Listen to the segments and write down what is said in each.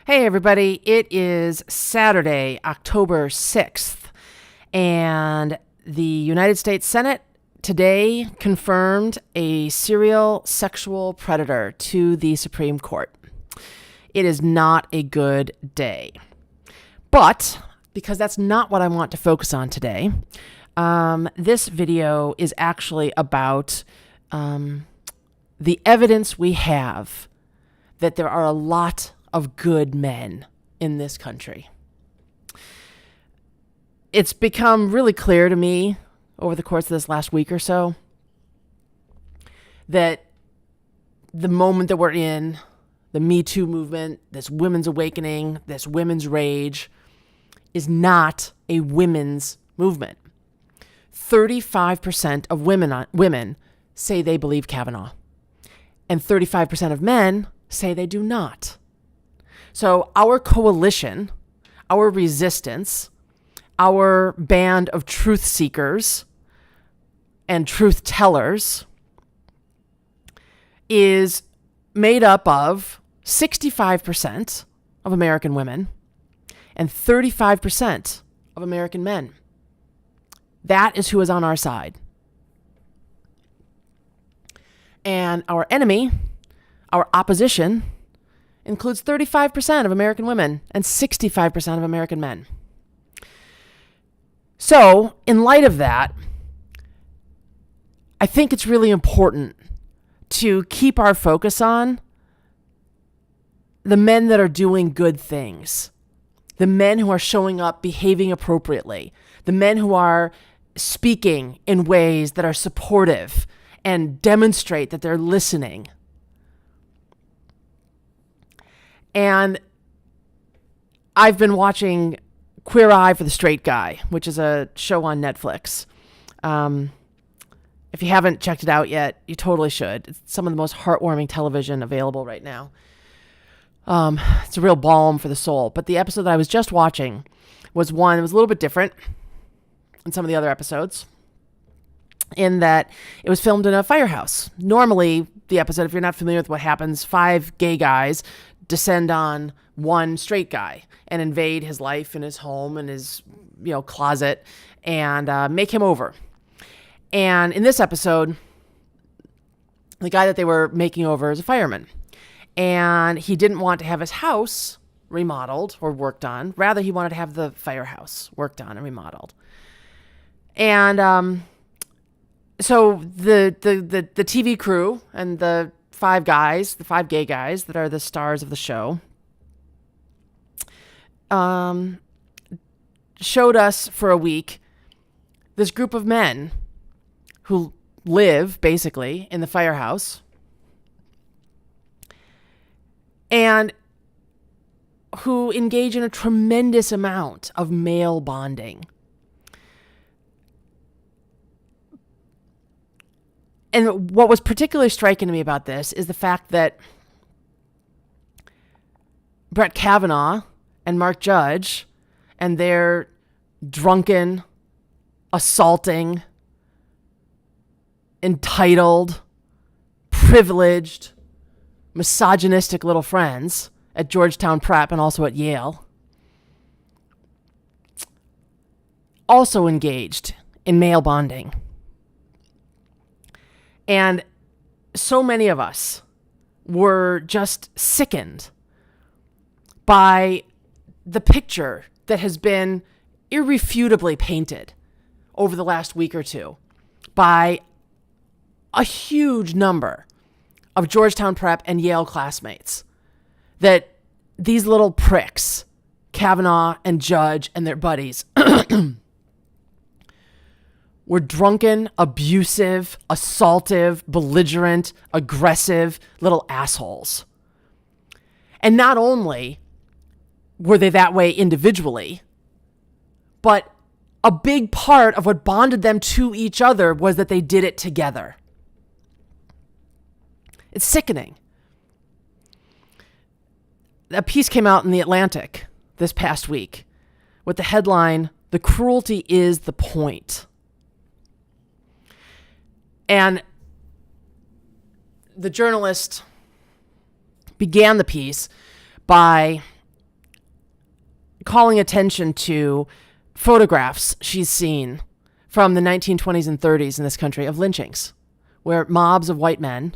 Hey everybody, it is Saturday, October 6th, and the United States Senate today confirmed a serial sexual predator to the Supreme Court. It is not a good day. But, because that's not what I want to focus on today, this video is actually about the evidence we have that there are a lot of good men in this country. It's become really clear to me over the course of this last week or so that the moment that we're in, the Me Too movement, this women's awakening, this women's rage, is not a women's movement. 35% of women say they believe Kavanaugh, and 35% of men say they do not. So our coalition, our resistance, our band of truth seekers and truth tellers is made up of 65% of American women and 35% of American men. That is who is on our side. And our enemy, our opposition, includes 35% of American women and 65% of American men. So, in light of that, I think it's really important to keep our focus on the men that are doing good things, the men who are showing up, behaving appropriately, the men who are speaking in ways that are supportive and demonstrate that they're listening. And I've been watching Queer Eye for the Straight Guy, which is a show on Netflix. If you haven't checked it out yet, you totally should. It's some of the most heartwarming television available right now. It's a real balm for the soul. But the episode that I was just watching was one that was a little bit different than some of the other episodes, in that it was filmed in a firehouse. Normally, the episode, if you're not familiar with what happens, 5 gay guys descend on one straight guy and invade his life and his home and his, closet and make him over. And in this episode, the guy that they were making over is a fireman. And he didn't want to have his house remodeled or worked on. Rather, he wanted to have the firehouse worked on and remodeled. And so the TV crew and the 5 gay guys that are the stars of the show, showed us for a week this group of men who live basically in the firehouse and who engage in a tremendous amount of male bonding. And what was particularly striking to me about this is the fact that Brett Kavanaugh and Mark Judge and their drunken, assaulting, entitled, privileged, misogynistic little friends at Georgetown Prep and also at Yale also engaged in male bonding. And so many of us were just sickened by the picture that has been irrefutably painted over the last week or two by a huge number of Georgetown Prep and Yale classmates, that these little pricks, Kavanaugh and Judge and their buddies, were drunken, abusive, assaultive, belligerent, aggressive little assholes. And not only were they that way individually, but a big part of what bonded them to each other was that they did it together. It's sickening. A piece came out in The Atlantic this past week with the headline, "The Cruelty is the Point." And the journalist began the piece by calling attention to photographs she's seen from the 1920s and 30s in this country of lynchings, where mobs of white men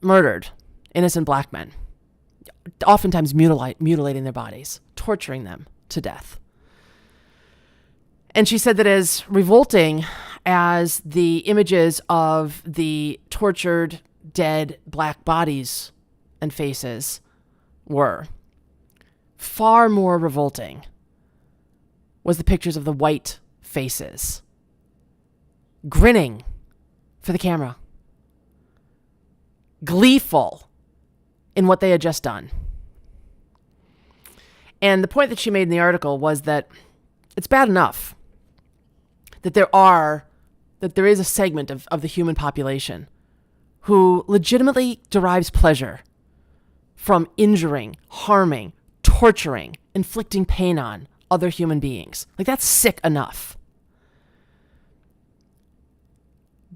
murdered innocent black men, oftentimes mutilating their bodies, torturing them to death. And she said that as revolting as the images of the tortured, dead black bodies and faces were, far more revolting was the pictures of the white faces grinning for the camera, gleeful in what they had just done. And the point that she made in the article was that it's bad enough that there is a segment of the human population who legitimately derives pleasure from injuring, harming, torturing, inflicting pain on other human beings. Like, that's sick enough.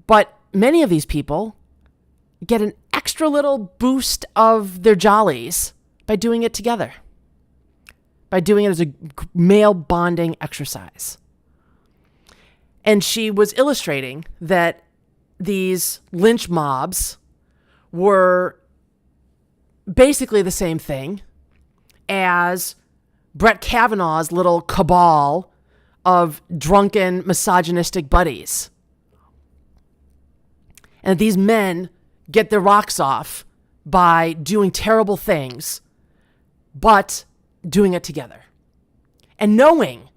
But many of these people get an extra little boost of their jollies by doing it together, by doing it as a male bonding exercise. And she was illustrating that these lynch mobs were basically the same thing as Brett Kavanaugh's little cabal of drunken, misogynistic buddies. And these men get their rocks off by doing terrible things, but doing it together. And knowing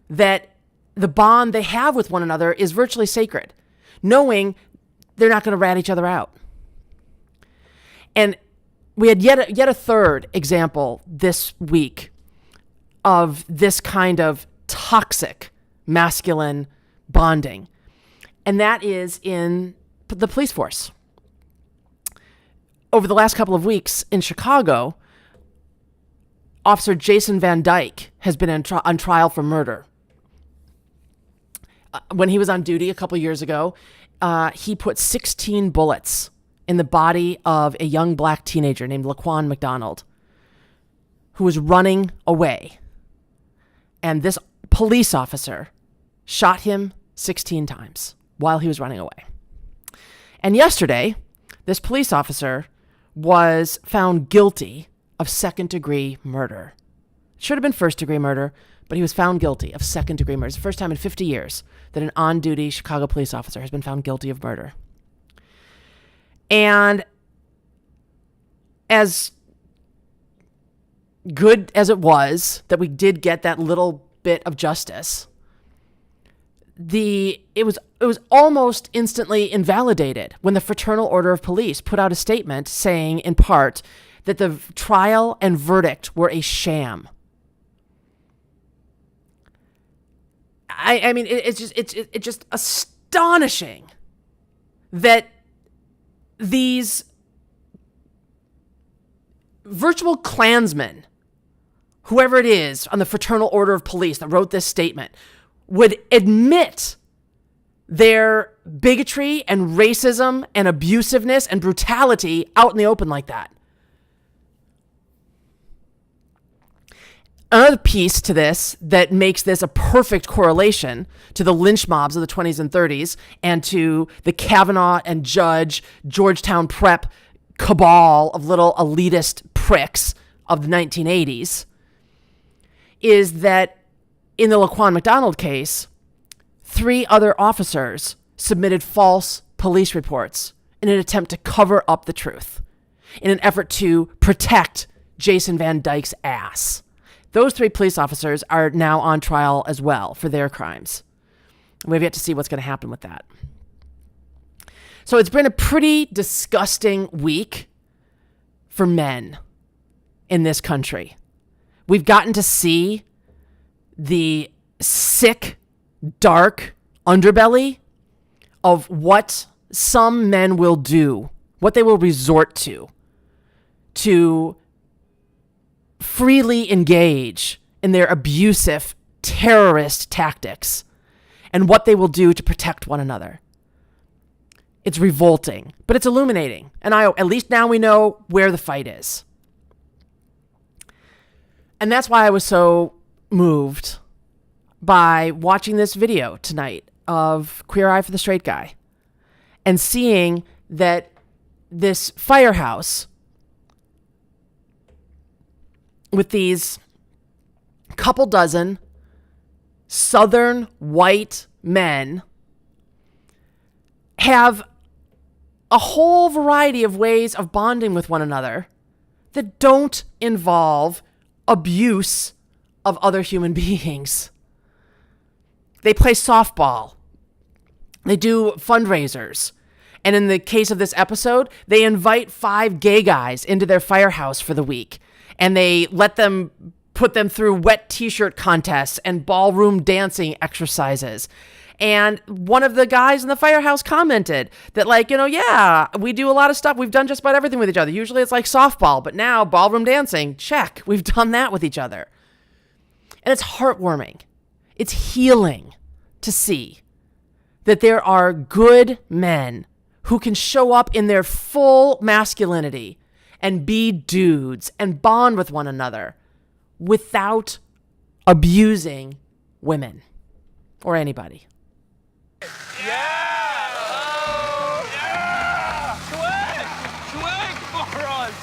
that the bond they have with one another is virtually sacred, knowing they're not going to rat each other out. And we had yet a third example this week of this kind of toxic masculine bonding, and that is in the police force. Over the last couple of weeks in Chicago, Officer Jason Van Dyke has been on trial for murder. When he was on duty a couple years ago, he put 16 bullets in the body of a young black teenager named Laquan McDonald, who was running away. And this police officer shot him 16 times while he was running away. And yesterday, this police officer was found guilty of second-degree murder. It should have been first-degree murder, but he was found guilty of second-degree murder. It's the first time in 50 years that an on-duty Chicago police officer has been found guilty of murder. And as good as it was that we did get that little bit of justice, it was almost instantly invalidated when the Fraternal Order of Police put out a statement saying, in part, that the trial and verdict were a sham. I mean, it's just astonishing that these virtual Klansmen, whoever it is on the Fraternal Order of Police that wrote this statement, would admit their bigotry and racism and abusiveness and brutality out in the open like that. Another piece to this that makes this a perfect correlation to the lynch mobs of the 20s and 30s and to the Kavanaugh and Judge Georgetown prep cabal of little elitist pricks of the 1980s is that in the Laquan McDonald case, 3 other officers submitted false police reports in an attempt to cover up the truth, in an effort to protect Jason Van Dyke's ass. Those 3 police officers are now on trial as well for their crimes. We've yet to see what's going to happen with that. So it's been a pretty disgusting week for men in this country. We've gotten to see the sick, dark underbelly of what some men will do, what they will resort to freely engage in their abusive terrorist tactics and what they will do to protect one another. It's revolting, but it's illuminating. And at least now we know where the fight is. And that's why I was so moved by watching this video tonight of Queer Eye for the Straight Guy and seeing that this firehouse with these couple dozen Southern white men have a whole variety of ways of bonding with one another that don't involve abuse of other human beings. They play softball. They do fundraisers. And in the case of this episode, they invite 5 gay guys into their firehouse for the week. And they let them put them through wet t-shirt contests and ballroom dancing exercises. And one of the guys in the firehouse commented that, like, yeah, we do a lot of stuff. We've done just about everything with each other. Usually it's like softball, but now ballroom dancing, check. We've done that with each other. And it's heartwarming. It's healing to see that there are good men who can show up in their full masculinity and be dudes and bond with one another without abusing women or anybody. Yeah! Oh, yeah! Twig for us!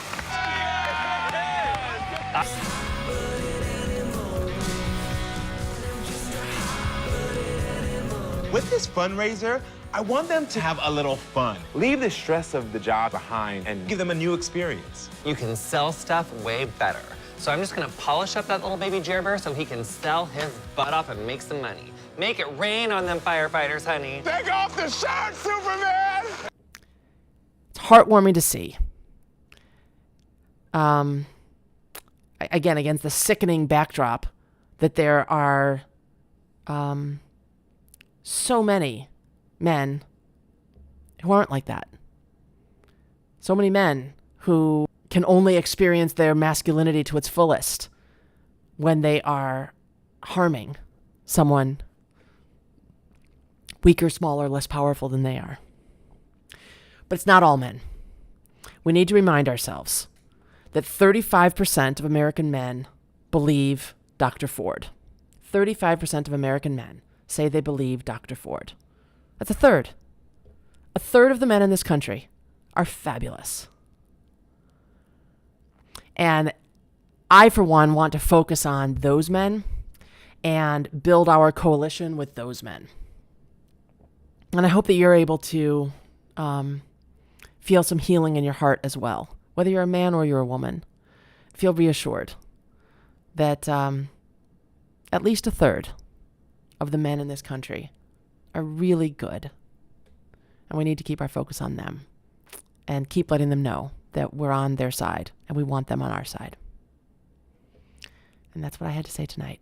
With this fundraiser, I want them to have a little fun. Leave the stress of the job behind and give them a new experience. You can sell stuff way better. So I'm just gonna polish up that little baby gerber so he can sell his butt off and make some money. Make it rain on them firefighters, honey. Take off the shirt, Superman! It's heartwarming to see. Again, against the sickening backdrop that there are so many men who aren't like that. So many men who can only experience their masculinity to its fullest when they are harming someone weaker, smaller, less powerful than they are. But it's not all men. We need to remind ourselves that 35% of American men believe Dr. Ford. 35% of American men say they believe Dr. Ford. That's a third. A third of the men in this country are fabulous. And I, for one, want to focus on those men and build our coalition with those men. And I hope that you're able to feel some healing in your heart as well. Whether you're a man or you're a woman, feel reassured that at least a third of the men in this country are really good. And we need to keep our focus on them and keep letting them know that we're on their side and we want them on our side. And that's what I had to say tonight.